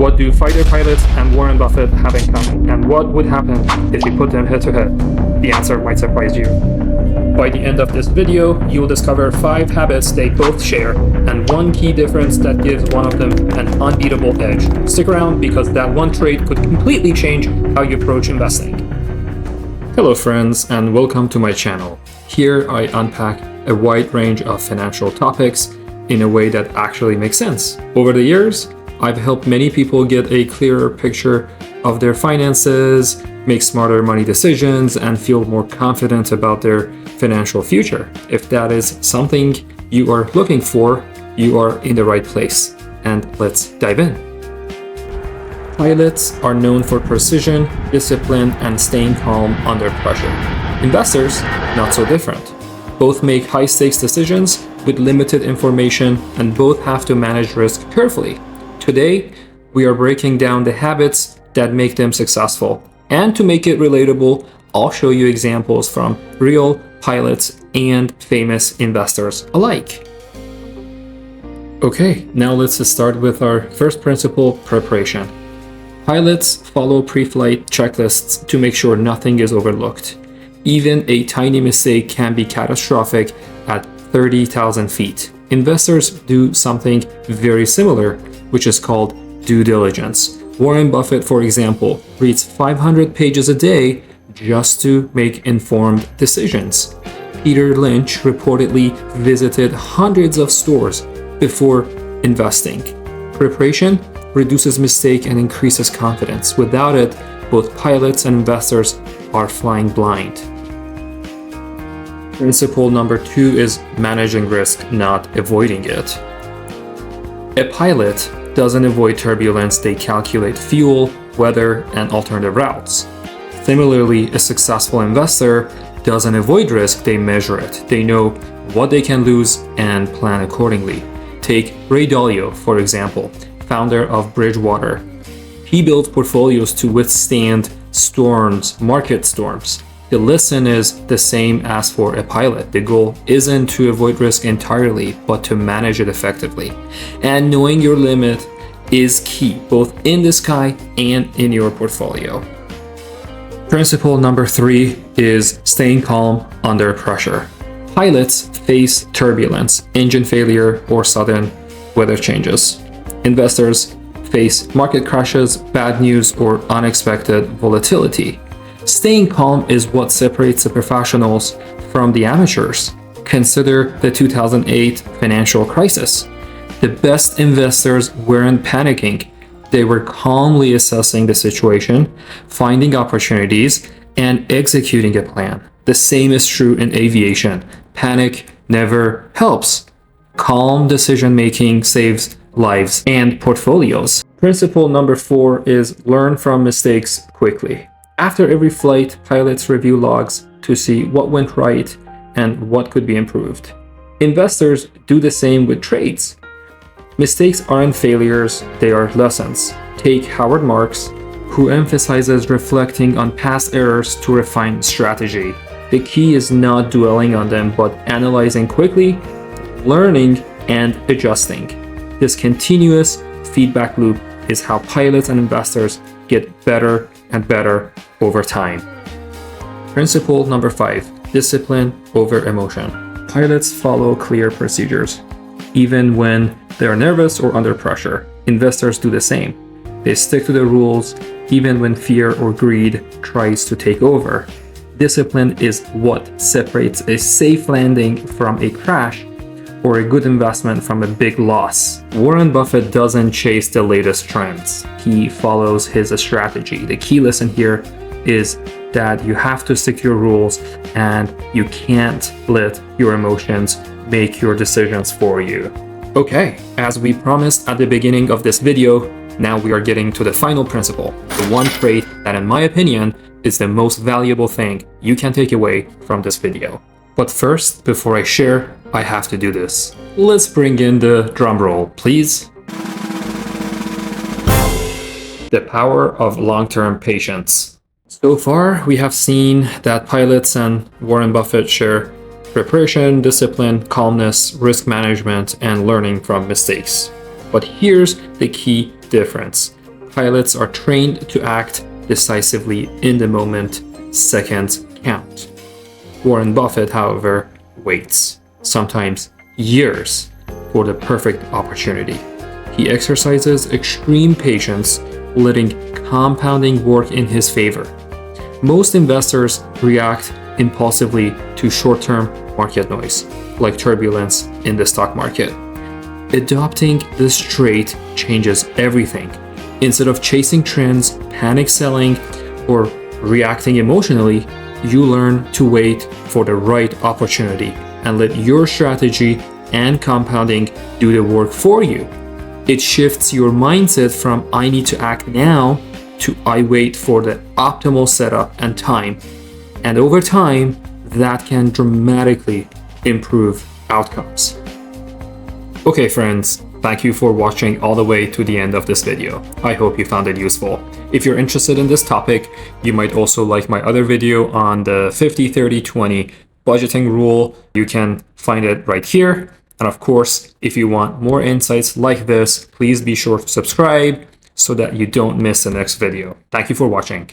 What do fighter pilots and Warren Buffett have in common? And what would happen if you put them head to head? The answer might surprise you. By the end of this video, you'll discover 5 habits they both share and one key difference that gives one of them an unbeatable edge. Stick around because that one trait could completely change how you approach investing. Hello friends, and welcome to my channel. Here I unpack a wide range of financial topics in a way that actually makes sense. Over the years, I've helped many people get a clearer picture of their finances, make smarter money decisions, and feel more confident about their financial future. If that is something you are looking for, you are in the right place. And let's dive in. Pilots are known for precision, discipline, and staying calm under pressure. Investors, not so different. Both make high-stakes decisions with limited information, and both have to manage risk carefully. Today, we are breaking down the habits that make them successful. And to make it relatable, I'll show you examples from real pilots and famous investors alike. Okay, now let's start with our first principle, preparation. Pilots follow pre-flight checklists to make sure nothing is overlooked. Even a tiny mistake can be catastrophic at 30,000 feet. Investors do something very similar, which is called due diligence. Warren Buffett, for example, reads 500 pages a day just to make informed decisions. Peter Lynch reportedly visited hundreds of stores before investing. Preparation reduces mistake and increases confidence. Without it, both pilots and investors are flying blind. Principle number 2 is managing risk, not avoiding it. A pilot doesn't avoid turbulence, they calculate fuel, weather, and alternative routes. Similarly, a successful investor doesn't avoid risk, they measure it. They know what they can lose and plan accordingly. Take Ray Dalio, for example, founder of Bridgewater. He built portfolios to withstand storms, market storms. The lesson is the same as for a pilot. The goal isn't to avoid risk entirely, but to manage it effectively. And knowing your limit is key, both in the sky and in your portfolio. Principle number 3 is staying calm under pressure. Pilots face turbulence, engine failure, or sudden weather changes. Investors face market crashes, bad news, or unexpected volatility. Staying calm is what separates the professionals from the amateurs. Consider the 2008 financial crisis. The best investors weren't panicking. They were calmly assessing the situation, finding opportunities, and executing a plan. The same is true in aviation. Panic never helps. Calm decision-making saves lives and portfolios. Principle number 4 is learn from mistakes quickly. After every flight, pilots review logs to see what went right and what could be improved. Investors do the same with trades. Mistakes aren't failures, they are lessons. Take Howard Marks, who emphasizes reflecting on past errors to refine strategy. The key is not dwelling on them, but analyzing quickly, learning, and adjusting. This continuous feedback loop is how pilots and investors get better and better over time. Principle number 5, discipline over emotion. Pilots follow clear procedures, even when they're nervous or under pressure. Investors do the same. They stick to the rules, even when fear or greed tries to take over. Discipline is what separates a safe landing from a crash or a good investment from a big loss. Warren Buffett doesn't chase the latest trends. He follows his strategy. The key lesson here is that you have to stick to your rules and you can't let your emotions make your decisions for you. Okay, as we promised at the beginning of this video, now we are getting to the final principle, the one trait that in my opinion is the most valuable thing you can take away from this video. But first, before I share, I have to do this. Let's bring in the drum roll, please. The power of long-term patience. So far, we have seen that pilots and Warren Buffett share preparation, discipline, calmness, risk management, and learning from mistakes. But here's the key difference. pilots are trained to act decisively in the moment. Seconds count. Warren Buffett, however, waits, sometimes years, for the perfect opportunity. He exercises extreme patience, letting compounding work in his favor. Most investors react impulsively to short-term market noise, like turbulence in the stock market. Adopting this trait changes everything. Instead of chasing trends, panic selling, or reacting emotionally, you learn to wait for the right opportunity and let your strategy and compounding do the work for you. It shifts your mindset from I need to act now to I wait for the optimal setup and time. And over time, that can dramatically improve outcomes. Okay friends, thank you for watching all the way to the end of this video. I hope you found it useful. If you're interested in this topic, you might also like my other video on the 50-30-20 budgeting rule. You can find it right here. And of course, if you want more insights like this, please be sure to subscribe so that you don't miss the next video. Thank you for watching.